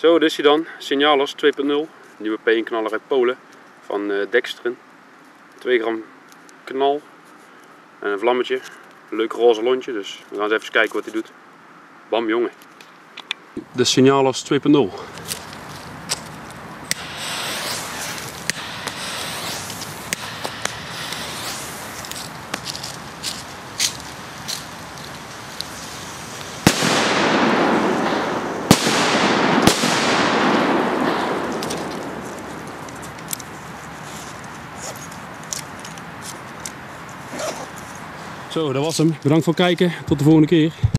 Zo, dit is hij dan. Signalos 2.0. Nieuwe P1 knaller uit Polen. Van Dextrin. 2 gram knal. En een vlammetje. Een leuk roze lontje. Dus we gaan eens even kijken wat hij doet. Bam jongen. De Signalos 2.0. Zo, dat was hem. Bedankt voor het kijken. Tot de volgende keer.